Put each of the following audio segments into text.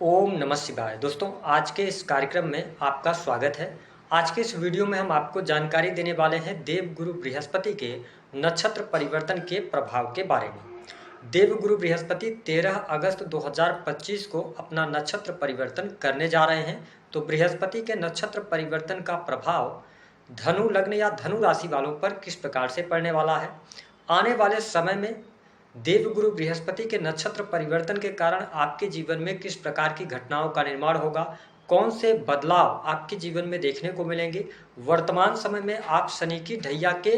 ओम नमः शिवाय। दोस्तों, आज के इस कार्यक्रम में आपका स्वागत है। आज के इस वीडियो में हम आपको जानकारी देने वाले हैं देवगुरु बृहस्पति के नक्षत्र परिवर्तन के प्रभाव के बारे में। देवगुरु बृहस्पति 13 अगस्त 2025 को अपना नक्षत्र परिवर्तन करने जा रहे हैं। तो बृहस्पति के नक्षत्र परिवर्तन का प्रभाव धनु लग्न या धनु राशि वालों पर किस प्रकार से पड़ने वाला है, आने वाले समय में देवगुरु बृहस्पति के नक्षत्र परिवर्तन के कारण आपके जीवन में किस प्रकार की घटनाओं का निर्माण होगा, कौन से बदलाव आपके जीवन में देखने को मिलेंगे। वर्तमान समय में आप शनि की ढैया के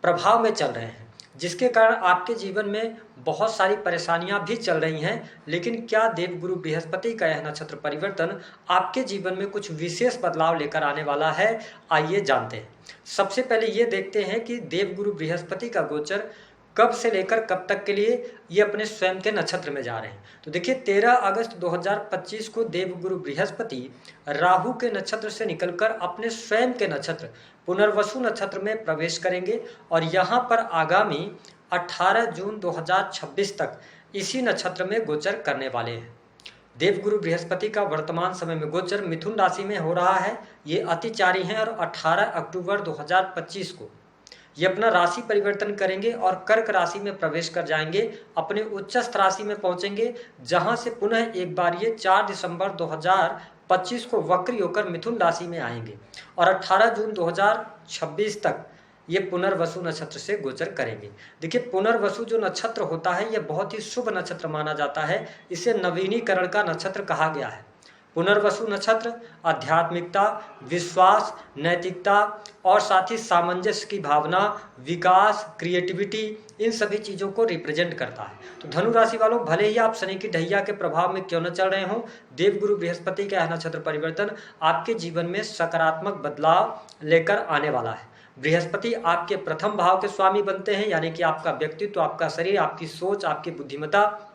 प्रभाव में चल रहे हैं, जिसके कारण आपके जीवन में बहुत सारी परेशानियां भी चल रही हैं। लेकिन क्या देवगुरु बृहस्पति का यह नक्षत्र परिवर्तन आपके जीवन में कुछ विशेष बदलाव लेकर आने वाला है, आइए जानते हैं। सबसे पहले ये देखते हैं कि देवगुरु बृहस्पति का गोचर कब से लेकर कब तक के लिए ये अपने स्वयं के नक्षत्र में जा रहे हैं। तो देखिए, 13 अगस्त 2025 को देवगुरु बृहस्पति राहु के नक्षत्र से निकलकर अपने स्वयं के नक्षत्र पुनर्वसु नक्षत्र में प्रवेश करेंगे और यहाँ पर आगामी 18 जून 2026 तक इसी नक्षत्र में गोचर करने वाले हैं। देवगुरु बृहस्पति का वर्तमान समय में गोचर मिथुन राशि में हो रहा है। ये अतिचारी हैं और 18 अक्टूबर 2025 को ये अपना राशि परिवर्तन करेंगे और कर्क राशि में प्रवेश कर जाएंगे, अपने उच्चस्थ राशि में पहुंचेंगे, जहां से पुनः एक बार ये 4 दिसंबर 2025 को वक्री होकर मिथुन राशि में आएंगे और 18 जून 2026 तक ये पुनर्वसु नक्षत्र से गोचर करेंगे। देखिए, पुनर्वसु जो नक्षत्र होता है यह बहुत ही शुभ नक्षत्र माना जाता है। इसे नवीनीकरण का नक्षत्र कहा गया है। पुनर्वसु नक्षत्र आध्यात्मिकता, विश्वास, नैतिकता और साथ ही सामंजस्य की भावना, विकास, क्रिएटिविटी, इन सभी चीज़ों को रिप्रेजेंट करता है। तो धनु राशि वालों, भले ही आप शनि की ढैया के प्रभाव में क्यों न चल रहे हों, देवगुरु बृहस्पति का यह नक्षत्र परिवर्तन आपके जीवन में सकारात्मक बदलाव लेकर आने वाला है। बृहस्पति आपके प्रथम भाव के स्वामी बनते हैं, यानी कि आपका व्यक्तित्व, आपका शरीर, आपकी सोच, आपकी बुद्धिमत्ता,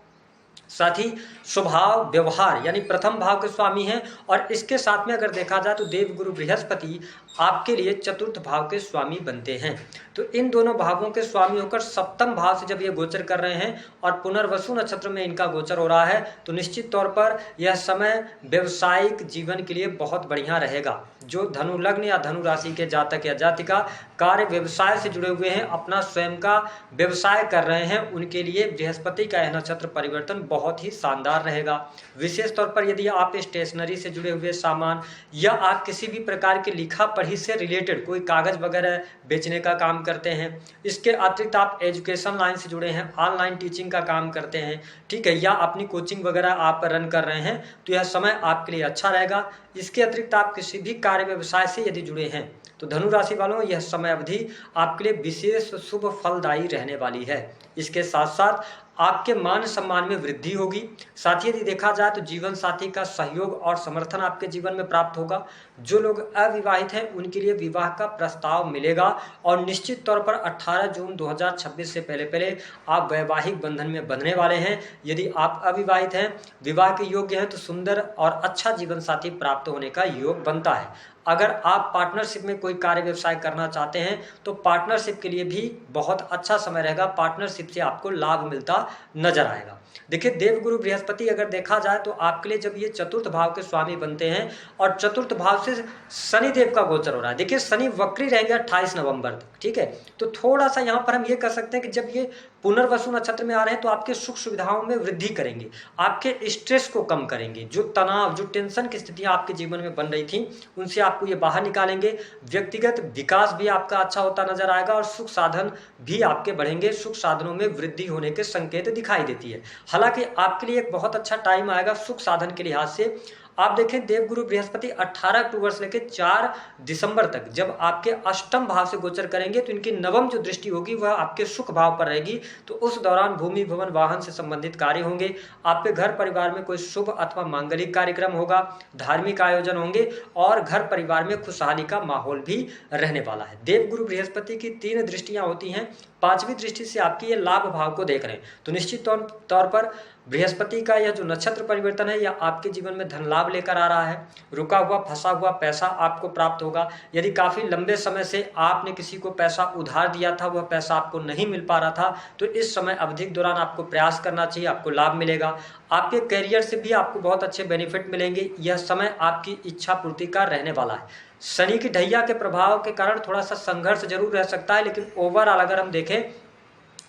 साथ ही स्वभाव, व्यवहार, यानी प्रथम भाव के स्वामी हैं। और इसके साथ में अगर देखा जाए तो देवगुरु बृहस्पति आपके लिए चतुर्थ भाव के स्वामी बनते हैं। तो इन दोनों भावों के स्वामी होकर सप्तम भाव से जब ये गोचर कर रहे हैं और पुनर्वसु नक्षत्र में इनका गोचर हो रहा है, तो निश्चित तौर पर यह समय व्यवसायिक जीवन के लिए बहुत बढ़िया रहेगा। जो धनु लग्न या धनु राशि के जातक या जातिका कार्य व्यवसाय से जुड़े हुए हैं, अपना स्वयं का व्यवसाय कर रहे हैं, उनके लिए बृहस्पति का यह नक्षत्र परिवर्तन बहुत ही शानदार रहेगा। विशेष तौर पर यदि आप स्टेशनरी से जुड़े हुए सामान या आप किसी भी प्रकार की लिखा पढ़ी से रिलेटेड कोई कागज वगैरह बेचने का काम करते हैं, इसके अतिरिक्त आप एजुकेशन लाइन से जुड़े हैं, ऑनलाइन टीचिंग का काम करते हैं, ठीक है, या अपनी कोचिंग वगैरह आप रन कर रहे हैं, तो यह समय आपके लिए अच्छा रहेगा। इसके अतिरिक्त आप किसी भी कार्य व्यवसाय से यदि जुड़े हैं तो धनु राशि वालों, यह समय अवधि आपके लिए विशेष शुभ फलदायी रहने वाली है। इसके साथ साथ आपके मान सम्मान में वृद्धि होगी। साथ ही यदि देखा जाए तो जीवन साथी का सहयोग और समर्थन आपके जीवन में प्राप्त होगा। जो लोग अविवाहित हैं उनके लिए विवाह का प्रस्ताव मिलेगा और निश्चित तौर पर 18 जून 2026 से पहले पहले आप वैवाहिक बंधन में बंधने वाले हैं। यदि आप अविवाहित हैं, विवाह के योग्य हैं, तो सुंदर और अच्छा जीवन साथी प्राप्त होने का योग बनता है। अगर आप पार्टनरशिप में कोई कार्य व्यवसाय करना चाहते हैं तो पार्टनरशिप के लिए भी बहुत अच्छा समय रहेगा। पार्टनरशिप से आपको लाभ मिलता नजर आएगा। देखिए, देवगुरु बृहस्पति अगर देखा जाए तो आपके लिए जब ये चतुर्थ भाव के स्वामी बनते हैं और चतुर्थ भाव से शनि देव का गोचर हो रहा है। देखिए, शनि वक्री रहेंगे 28 नवंबर तक, ठीक है। तो थोड़ा सा यहाँ पर हम ये कर सकते हैं कि जब ये पुनर्वसु नक्षत्र में आ रहे हैं तो आपके सुख सुविधाओं में वृद्धि करेंगे, आपके स्ट्रेस को कम करेंगे। जो तनाव, जो टेंशन की स्थितियां आपके जीवन में बन रही थी, उनसे आपको ये बाहर निकालेंगे। व्यक्तिगत विकास भी आपका अच्छा होता नजर आएगा और सुख साधन भी आपके बढ़ेंगे। सुख साधनों में वृद्धि होने के संकेत दिखाई देती है। हालांकि आपके लिए एक बहुत अच्छा टाइम आएगा सुख साधन के लिहाज से। आप देखें, देवगुरु बृहस्पति 18 अक्टूबर से लेकर 4 दिसंबर तक जब आपके अष्टम भाव से गोचर करेंगे तो इनकी नवम जो दृष्टि होगी वह आपके सुख भाव पर रहेगी। तो उस दौरान भूमि, भवन, वाहन से संबंधित कार्य होंगे। आपके घर परिवार में कोई शुभ अथवा मांगलिक कार्यक्रम होगा, धार्मिक आयोजन होंगे और घर परिवार में खुशहाली का माहौल भी रहने वाला है। देवगुरु बृहस्पति की 3 दृष्टियां होती हैं। 5वीं दृष्टि से आपकी ये लाभ भाव को देख रहे हैं, तो निश्चित तौर पर बृहस्पति का यह जो नक्षत्र परिवर्तन है यह आपके जीवन में धन लाभ लेकर आ रहा है। रुका हुआ फंसा हुआ पैसा आपको प्राप्त होगा। यदि काफ़ी लंबे समय से आपने किसी को पैसा उधार दिया था, वह पैसा आपको नहीं मिल पा रहा था, तो इस समय अवधि के दौरान आपको प्रयास करना चाहिए, आपको लाभ मिलेगा। आपके करियर से भी आपको बहुत अच्छे बेनिफिट मिलेंगे। यह समय आपकी इच्छा पूर्ति का रहने वाला है। शनि की ढैया के प्रभाव के कारण थोड़ा सा संघर्ष जरूर रह सकता है, लेकिन ओवरऑल अगर हम देखें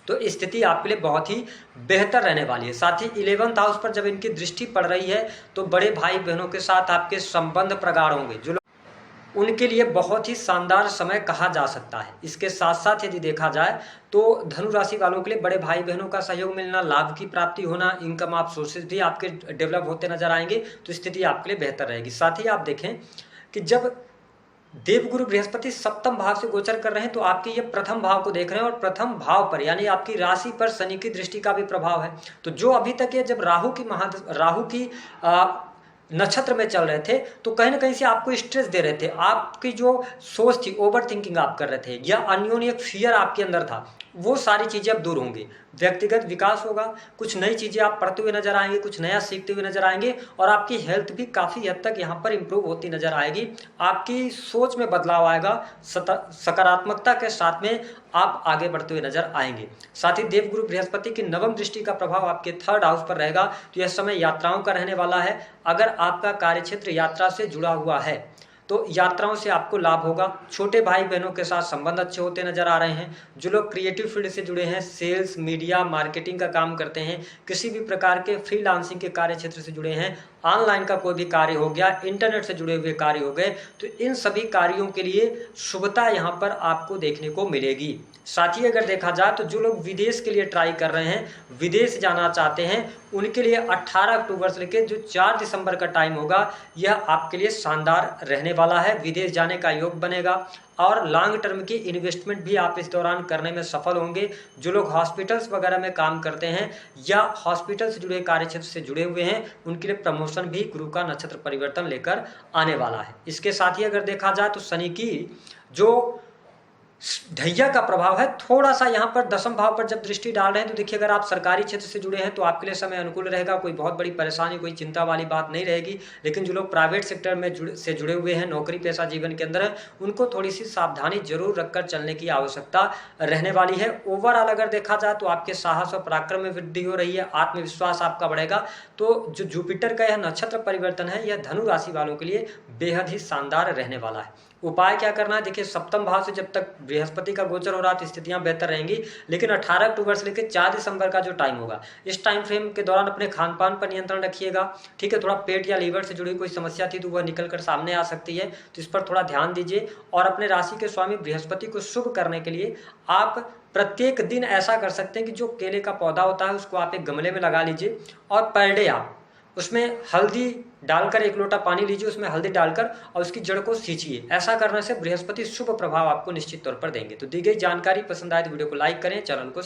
तो स्थिति आपके लिए बहुत ही बेहतर रहने वाली है। साथ ही 11th हाउस पर जब इनकी दृष्टि पड़ रही है तो बड़े भाई बहनों के साथ आपके संबंध प्रगाढ़ होंगे, जो उनके लिए बहुत ही शानदार समय कहा जा सकता है। इसके साथ साथ यदि देखा जाए तो धनु राशि वालों के लिए बड़े भाई बहनों का सहयोग मिलना, लाभ की प्राप्ति होना, इनकम आप सोर्सेज भी आपके डेवलप होते नजर आएंगे, तो स्थिति आपके लिए बेहतर रहेगी। साथ ही आप देखें कि जब देवगुरु बृहस्पति सप्तम भाव से गोचर कर रहे हैं तो आपके ये प्रथम भाव को देख रहे हैं और प्रथम भाव पर यानी आपकी राशि पर शनि की दृष्टि का भी प्रभाव है। तो जो अभी तक ये जब राहु की नक्षत्र में चल रहे थे तो कहीं ना कहीं से आपको स्ट्रेस दे रहे थे। आपकी जो सोच थी, ओवर थिंकिंग आप कर रहे थे या अन्योन्य फियर आपके अंदर था, वो सारी चीज़ें अब दूर होंगी। व्यक्तिगत विकास होगा, कुछ नई चीज़ें आप पढ़ते हुए नजर आएंगे, कुछ नया सीखते हुए नजर आएंगे और आपकी हेल्थ भी काफ़ी हद तक यहाँ पर इंप्रूव होती नजर आएगी। आपकी सोच में बदलाव आएगा, सकारात्मकता के साथ में आप आगे बढ़ते हुए नजर आएंगे। साथ ही देवगुरु बृहस्पति की नवम दृष्टि का प्रभाव आपके 3rd हाउस पर रहेगा, तो यह समय यात्राओं का रहने वाला है। अगर आपका कार्यक्षेत्र यात्रा से जुड़ा हुआ है तो यात्राओं से आपको लाभ होगा। छोटे भाई बहनों के साथ संबंध अच्छे होते नजर आ रहे हैं। जो लोग क्रिएटिव फील्ड से जुड़े हैं, सेल्स, मीडिया, मार्केटिंग का काम करते हैं, किसी भी प्रकार के फ्रीलांसिंग के कार्य क्षेत्र से जुड़े हैं, ऑनलाइन का कोई भी कार्य हो गया, इंटरनेट से जुड़े हुए कार्य हो गए, तो इन सभी कार्यों के लिए शुभता यहाँ पर आपको देखने को मिलेगी। साथ ही अगर देखा जाए तो जो लोग विदेश के लिए ट्राई कर रहे हैं, विदेश जाना चाहते हैं, उनके लिए 18 अक्टूबर से लेकर जो 4 दिसंबर का टाइम होगा, यह आपके लिए शानदार रहने वाला है। विदेश जाने का योग बनेगा और लॉन्ग टर्म की इन्वेस्टमेंट भी आप इस दौरान करने में सफल होंगे। जो लोग हॉस्पिटल्स वगैरह में काम करते हैं या हॉस्पिटल से जुड़े कार्य क्षेत्र से जुड़े हुए हैं, उनके लिए प्रमोशन भी गुरु का नक्षत्र परिवर्तन लेकर आने वाला है। इसके साथ ही अगर देखा जाए तो शनि की जो ढैया का प्रभाव है, थोड़ा सा यहाँ पर 10वें भाव पर जब दृष्टि डाल रहे हैं तो देखिए, अगर आप सरकारी क्षेत्र से जुड़े हैं तो आपके लिए समय अनुकूल रहेगा। कोई बहुत बड़ी परेशानी, कोई चिंता वाली बात नहीं रहेगी। लेकिन जो लोग प्राइवेट सेक्टर में जुड़े हुए हैं, नौकरी पेशा जीवन के अंदर है, उनको थोड़ी सी सावधानी जरूर रखकर चलने की आवश्यकता रहने वाली है। ओवरऑल अगर देखा जाए तो आपके साहस और पराक्रम में वृद्धि हो रही है, आत्मविश्वास आपका बढ़ेगा। तो जो जुपिटर का यह नक्षत्र परिवर्तन है, यह धनु राशि वालों के लिए बेहद ही शानदार रहने वाला है। उपाय क्या करना है, देखिए सप्तम भाव से जब तक बृहस्पति का गोचर हो रहा है तो स्थितियां बेहतर रहेंगी। लेकिन 18 अक्टूबर से लेकर 4 दिसंबर का जो टाइम होगा, इस टाइम फ्रेम के दौरान अपने खान पान पर नियंत्रण रखिएगा। ठीक है, थोड़ा पेट या लीवर से जुड़ी कोई समस्या थी तो वह निकल कर सामने आ सकती है, तो इस पर थोड़ा ध्यान दीजिए। और अपने राशि के स्वामी बृहस्पति को शुभ करने के लिए आप प्रत्येक दिन ऐसा कर सकते हैं कि जो केले का पौधा होता है उसको आप एक गमले में लगा लीजिए और पर डे आप उसमें हल्दी डालकर 1 लोटा पानी लीजिए, उसमें हल्दी डालकर और उसकी जड़ को सींचिए। ऐसा करने से बृहस्पति शुभ प्रभाव आपको निश्चित तौर पर देंगे। तो दी गई जानकारी पसंद आए तो वीडियो को लाइक करें, चैनल को